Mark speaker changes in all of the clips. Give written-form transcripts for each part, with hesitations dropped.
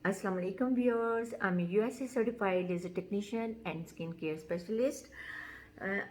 Speaker 1: Assalamu alaikum viewers. I'm a USA certified laser technician and skin care specialist.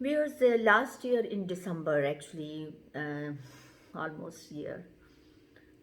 Speaker 1: Viewers, last year in December actually, almost year,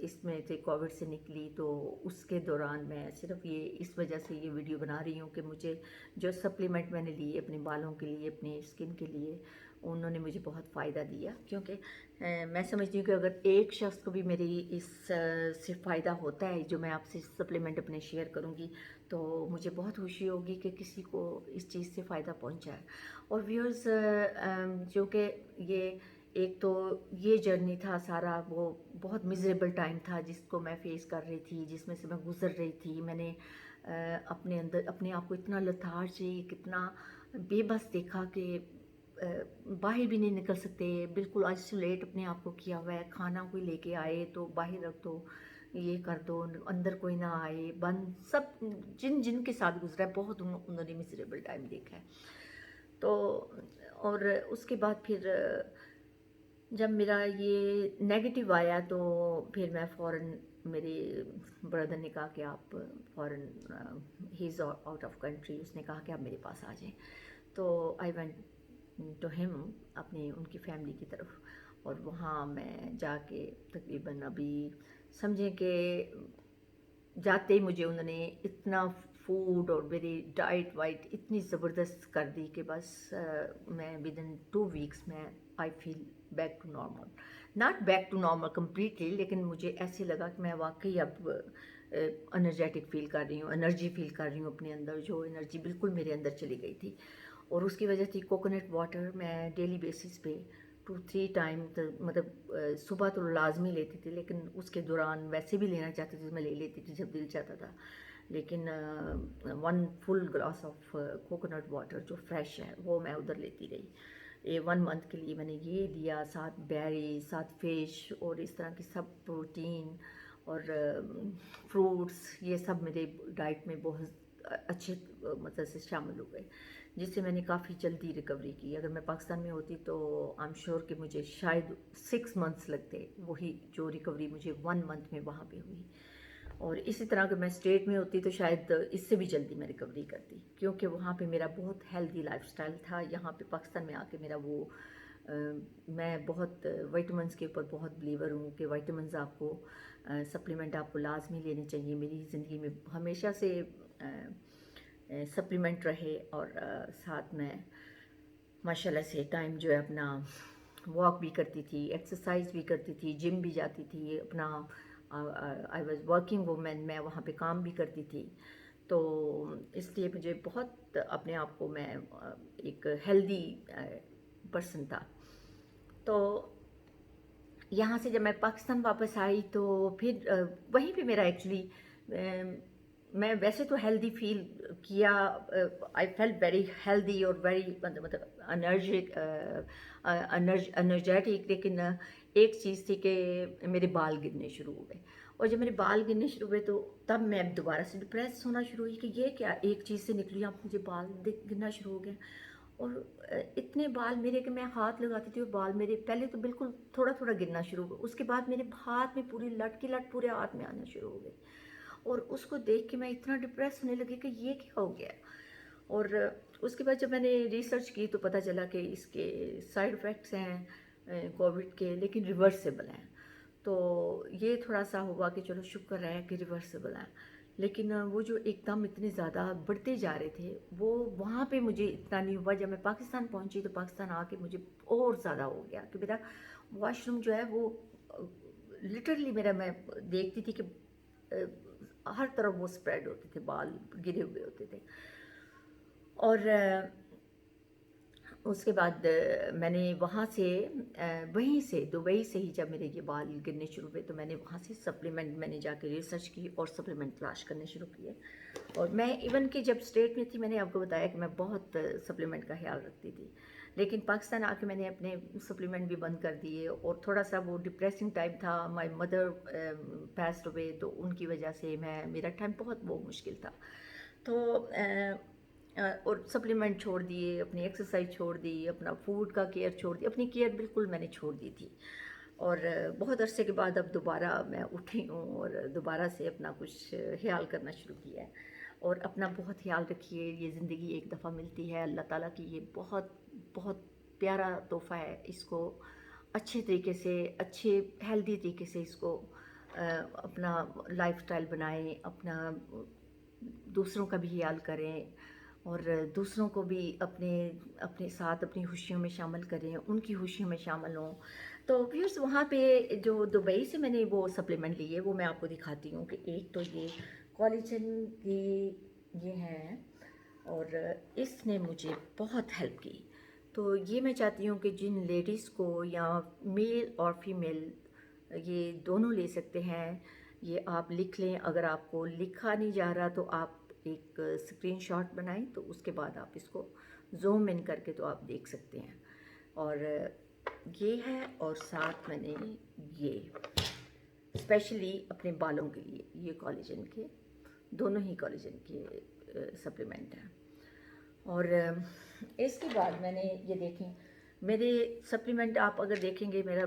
Speaker 1: اس میں سے Covid سے نکلی تو اس کے دوران میں صرف یہ اس وجہ سے یہ ویڈیو بنا رہی ہوں کہ مجھے جو سپلیمنٹ میں نے لیے اپنے بالوں کے لیے، اپنے اسکن کے لیے، انہوں نے مجھے بہت فائدہ دیا، کیونکہ میں سمجھتی ہوں کہ اگر ایک شخص کو بھی میری اس سے فائدہ ہوتا ہے، جو میں آپ سے سپلیمنٹ اپنے شیئر کروں گی، تو مجھے بہت خوشی ہوگی کہ کسی کو اس چیز سے فائدہ پہنچا ہے۔ اور ویورز، جو کہ یہ ایک تو یہ جرنی تھا سارا، وہ بہت مزریبل ٹائم تھا جس کو میں فیس کر رہی تھی، جس میں سے میں گزر رہی تھی۔ میں نے اپنے اندر اپنے آپ کو اتنا لتھارجک، اتنا بے بس دیکھا کہ باہر بھی نہیں نکل سکتے، بالکل آئسولیٹ اپنے آپ کو کیا ہوا ہے۔ کھانا کوئی لے کے آئے تو باہر رکھ دو، یہ کر دو، اندر کوئی نہ آئے، بند، سب جن جن کے ساتھ گزرا ہے بہت انہوں نے مزریبل ٹائم دیکھا ہے۔ تو اور اس کے بعد پھر جب میرا یہ نیگیٹو آیا تو پھر میں فوراً، میرے بردر نے کہا کہ آپ فوراً، ہی از آؤٹ آف کنٹری، اس نے کہا کہ آپ میرے پاس آ جائیں۔ تو آئی وینٹ ٹو ہم، اپنی ان کی فیملی کی طرف، اور وہاں میں جا کے تقریباً ابھی سمجھیں کہ جاتے ہی مجھے انہوں نے اتنا فوڈ اور میری ڈائٹ وائٹ اتنی زبردست کر دی کہ بس میں ود ان 2 ویکس میں I feel back to normal, not back to normal completely, لیکن مجھے ایسے لگا کہ میں واقعی اب انرجیٹک فیل کر رہی ہوں، انرجی فیل کر رہی ہوں اپنے اندر، جو انرجی بالکل میرے اندر چلی گئی تھی۔ اور اس کی وجہ تھی کوکونٹ واٹر، میں ڈیلی بیسس پہ 2-3 ٹائم، مطلب صبح تو لازمی لیتی تھی، لیکن اس کے دوران ویسے بھی لینا چاہتی تھی، میں لے لیتی تھی جب دل چاہتا تھا، لیکن 1 فل گلاس آف کوکونٹ واٹر جو فریش ہے وہ میں ادھر لیتی رہی۔ 1 منتھ کے لیے میں نے یہ لیا، ساتھ بیری، ساتھ فش اور اس طرح کی سب پروٹین اور فروٹس، یہ سب میرے ڈائٹ میں بہت اچھے مطلب سے شامل ہو گئے، جس سے میں نے کافی جلدی ریکوری کی۔ اگر میں پاکستان میں ہوتی تو آئی ایم شیور کہ مجھے شاید 6 منتھس لگتے، وہی جو ریکوری مجھے 1 منتھ میں وہاں پہ ہوئی۔ اور اسی طرح اگر میں اسٹیٹ میں ہوتی تو شاید اس سے بھی جلدی میں ریکوری کرتی، کیونکہ وہاں پہ میرا بہت ہیلدی لائف سٹائل تھا۔ یہاں پہ پاکستان میں آ کے میرا وہ میں بہت وائٹامنس کے اوپر بہت بلیور ہوں کہ وائٹامنز آپ کو، سپلیمنٹ آپ کو لازمی لینے چاہیے۔ میری زندگی میں ہمیشہ سے سپلیمنٹ رہے، اور ساتھ میں ماشاءاللہ سے ٹائم جو ہے اپنا واک بھی کرتی تھی، ایکسرسائز بھی کرتی تھی، جم بھی جاتی تھی، اپنا آئی واز ورکنگ وومین، میں وہاں پہ کام بھی کرتی تھی۔ تو اس لیے مجھے بہت اپنے آپ کو، میں ایک ہیلدی پرسن تھا۔ تو یہاں سے جب میں پاکستان واپس آئی تو پھر وہیں پہ میرا ایکچولی، میں ویسے تو ہیلدی فیل کیا، آئی فیل ویری ہیلدی اور ویری مطلب انرجیٹک، لیکن ایک چیز تھی کہ میرے بال گرنے شروع ہو گئے، اور جب میرے بال گرنے شروع ہوئے تو تب میں دوبارہ سے ڈپریس ہونا شروع ہوئی کہ یہ کیا ایک چیز سے نکلی، اب مجھے بال گرنا شروع ہو گئے، اور اتنے بال میرے کہ میں ہاتھ لگاتی تھی اور بال میرے پہلے تو بالکل تھوڑا تھوڑا گرنا شروع ہو گیا، اس کے بعد میرے ہاتھ میں پوری لٹ کی لٹ پورے ہاتھ میں آنا شروع ہو گئی، اور اس کو دیکھ کے میں اتنا ڈپریس ہونے لگی کہ یہ کیا ہو گیا۔ اور اس کے بعد جب میں نے ریسرچ کی تو پتہ چلا کہ اس کے سائیڈ افیکٹس ہیں کووڈ کے، لیکن ریورسیبل ہیں۔ تو یہ تھوڑا سا ہوا کہ چلو شکر ہے کہ ریورسیبل ہیں، لیکن وہ جو ایک دم اتنے زیادہ بڑھتے جا رہے تھے وہ وہاں پہ مجھے اتنا نہیں ہوا۔ جب میں پاکستان پہنچی تو پاکستان آ کے مجھے اور زیادہ ہو گیا کہ میرا واش روم جو ہے وہ لٹرلی میرا، میں دیکھتی تھی کہ ہر طرف وہ سپریڈ ہوتے تھے، بال گرے ہوئے ہوتے تھے۔ اور اس کے بعد میں نے وہاں سے وہیں سے دبئی سے ہی جب میرے یہ بال گرنے شروع ہوئے تو میں نے وہاں سے سپلیمنٹ، میں نے جا کے ریسرچ کی اور سپلیمنٹ تلاش کرنے شروع کیے۔ اور میں ایون کہ جب اسٹیٹ میں تھی میں نے آپ کو بتایا کہ میں بہت سپلیمنٹ کا خیال رکھتی تھی، لیکن پاکستان آ کے میں نے اپنے سپلیمنٹ بھی بند کر دیے، اور تھوڑا سا وہ ڈپریسنگ ٹائم تھا، مائی مدر پیسڈ اوے، تو ان کی وجہ سے میرا ٹائم بہت وہ مشکل تھا۔ تو اور سپلیمنٹ چھوڑ دیے، اپنی ایکسرسائز چھوڑ دی، اپنا فوڈ کا کیئر چھوڑ دی، اپنی کیئر بالکل میں نے چھوڑ دی تھی۔ اور بہت عرصے کے بعد اب دوبارہ میں اٹھی ہوں اور دوبارہ سے اپنا کچھ خیال کرنا شروع کیا ہے۔ اور اپنا بہت خیال رکھیے، یہ زندگی ایک دفعہ ملتی ہے، اللہ تعالیٰ کی یہ بہت بہت پیارا تحفہ ہے، اس کو اچھے طریقے سے، اچھے ہیلدی طریقے سے اس کو اپنا لائف سٹائل بنائیں، اپنا دوسروں کا بھی خیال کریں، اور دوسروں کو بھی اپنے اپنے ساتھ اپنی خوشیوں میں شامل کریں، ان کی خوشیوں میں شامل ہوں۔ تو ویئرس وہاں پہ جو دبئی سے میں نے وہ سپلیمنٹ لی ہے وہ میں آپ کو دکھاتی ہوں کہ ایک تو یہ کولیجن کی یہ ہے، اور اس نے مجھے بہت ہیلپ کی۔ تو یہ میں چاہتی ہوں کہ جن لیڈیز کو یا میل اور فیمیل یہ دونوں لے سکتے ہیں، یہ آپ لکھ لیں۔ اگر آپ کو لکھا نہیں جا رہا تو آپ ایک اسکرین شاٹ بنائیں، تو اس کے بعد آپ اس کو زوم ان کر کے تو آپ دیکھ سکتے ہیں۔ اور یہ ہے، اور ساتھ میں نے یہ اسپیشلی اپنے بالوں کے لیے یہ کولیجن کے دونوں ہی کولیجن کے سپلیمنٹ ہیں۔ اور اس کے بعد میں نے یہ دیکھیں میرے سپلیمنٹ، آپ اگر دیکھیں گے میرا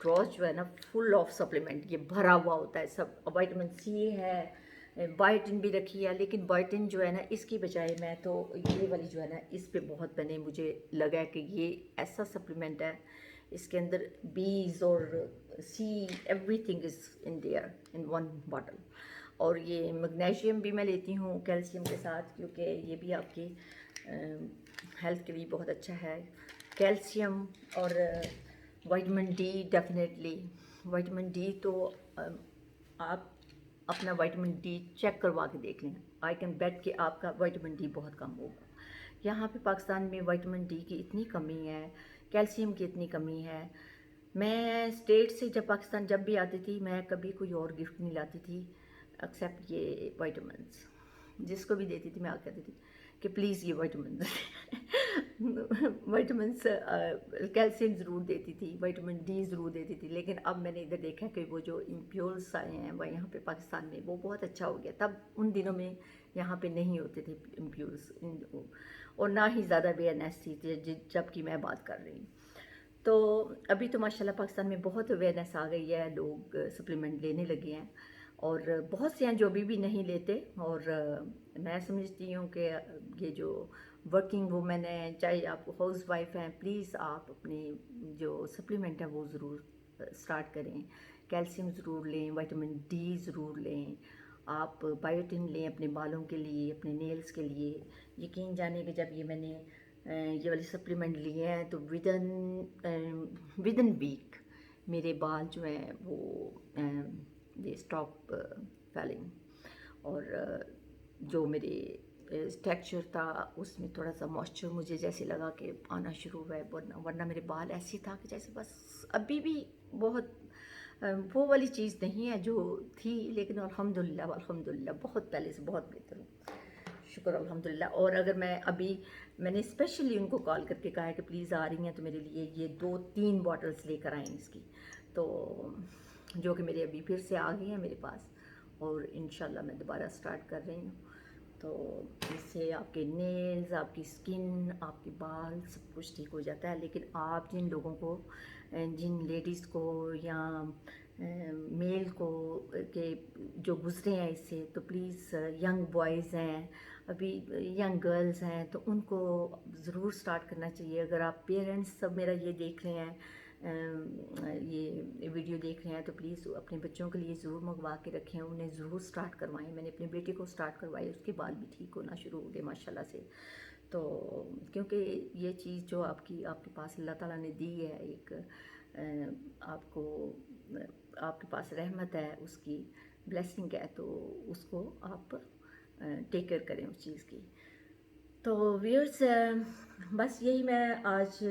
Speaker 1: ڈراز جو ہے نا فل آف سپلیمنٹ یہ بھرا ہوا ہوتا ہے سب۔ وائٹامن سی ہے، بائٹن بھی رکھی ہے، لیکن بائٹن جو ہے نا اس کی بجائے میں تو یہ والی جو ہے نا اس پہ بہت میں نے مجھے لگا ہے کہ یہ ایسا سپلیمنٹ ہے، اس کے اندر بیز اور C everything is in there in one bottle. اور یہ میگنیشیم بھی میں لیتی ہوں کیلشیم کے ساتھ، کیونکہ یہ بھی آپ کی ہیلتھ کے لیے بہت اچھا ہے۔ کیلشیم اور vitamin D, definitely vitamin D تو آپ اپنا وائٹامن ڈی چیک کروا کے دیکھ لیں، آئی کین بیٹ کہ آپ کا وائٹامن ڈی بہت کم ہوگا۔ یہاں پہ پاکستان میں وائٹامن ڈی کی اتنی کمی ہے، کیلشیم کی اتنی کمی ہے۔ میں اسٹیٹ سے جب پاکستان جب بھی آتی تھی میں کبھی کوئی اور گفٹ نہیں لاتی تھی ایکسیپٹ یہ وائٹامنس۔ جس کو بھی دیتی تھی میں آ کہتی تھی کہ پلیز یہ وائٹامنس کیلشیم ضرور دیتی تھی، وائٹامن ڈی ضرور دیتی تھی، لیکن اب میں نے ادھر دیکھا کہ وہ جو امپیورس آئے ہیں وہ یہاں پہ پاکستان میں وہ بہت اچھا ہو گیا۔ تب ان دنوں میں یہاں پہ نہیں ہوتے تھے امپیورس، اور نہ ہی زیادہ اویئرنیس تھی جب کہ میں بات کر رہی ہوں۔ تو ابھی تو ماشاءاللہ پاکستان میں بہت اویئرنیس آ گئی ہے، لوگ سپلیمنٹ لینے لگے ہیں، اور بہت سے ہیں جو ابھی بھی نہیں لیتے۔ اور میں سمجھتی ہوں کہ یہ جو ورکنگ وومن ہیں، چاہے آپ ہاؤس وائف ہیں، پلیز آپ اپنے جو سپلیمنٹ ہیں وہ ضرور سٹارٹ کریں۔ کیلشیم ضرور لیں، وائٹامن ڈی ضرور لیں، آپ بائیوٹن لیں اپنے بالوں کے لیے، اپنے نیلز کے لیے۔ یقین جانے کہ جب یہ میں نے یہ والی سپلیمنٹ لیے ہیں تو ودن ویک میرے بال جو ہیں وہ یہ اسٹاپ فیلنگ، اور جو میرے ٹیکسچر تھا اس میں تھوڑا سا موئسچر مجھے جیسے لگا کہ آنا شروع ہوا ہے، ورنہ میرے بال ایسی تھا کہ جیسے بس ابھی بھی بہت وہ والی چیز نہیں ہے جو تھی، لیکن الحمدللہ بہت پہلے سے بہت بہتر ہوں، شکر الحمدللہ۔ اور اگر میں نے اسپیشلی ان کو کال کر کے کہا ہے کہ پلیز آ رہی ہیں تو میرے لیے یہ 2-3 باٹلز لے کر آئیں اس کی، تو جو کہ میرے ابھی پھر سے آ گئی ہیں میرے پاس، اور انشاءاللہ میں دوبارہ سٹارٹ کر رہی ہوں۔ تو اس سے آپ کے نیلز، آپ کی اسکن، آپ کے بال سب کچھ ٹھیک ہو جاتا ہے۔ لیکن آپ جن لوگوں کو، جن لیڈیز کو یا میل کو کہ جو گزرے ہیں اس سے، تو پلیز ینگ بوائز ہیں، ابھی ینگ گرلز ہیں، تو ان کو ضرور سٹارٹ کرنا چاہیے۔ اگر آپ پیرنٹس سب میرا یہ دیکھ رہے ہیں، یہ ویڈیو دیکھ رہے ہیں، تو پلیز اپنے بچوں کے لیے ضرور منگوا کے رکھیں، انہیں ضرور سٹارٹ کروائیں۔ میں نے اپنے بیٹے کو سٹارٹ کروائی، اس کے بال بھی ٹھیک ہونا شروع ہو گئے ماشاءاللہ سے۔ تو کیونکہ یہ چیز جو آپ کے پاس اللہ تعالیٰ نے دی ہے، ایک آپ کو آپ کے پاس رحمت ہے، اس کی بلیسنگ ہے، تو اس کو آپ ٹیک کیئر کریں اس چیز کی۔ تو ویئرس بس یہی میں آج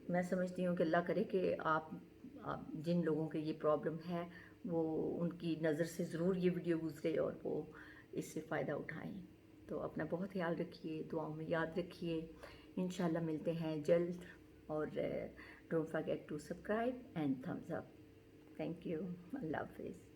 Speaker 1: میں سمجھتی ہوں کہ اللہ کرے کہ آپ جن لوگوں کے یہ پرابلم ہے وہ ان کی نظر سے ضرور یہ ویڈیو گزرے اور وہ اس سے فائدہ اٹھائیں۔ تو اپنا بہت خیال رکھیے، دعاؤں میں یاد رکھیے، انشاءاللہ ملتے ہیں جلد، اور don't forget to subscribe and thumbs up. Thank you, اللہ حافظ۔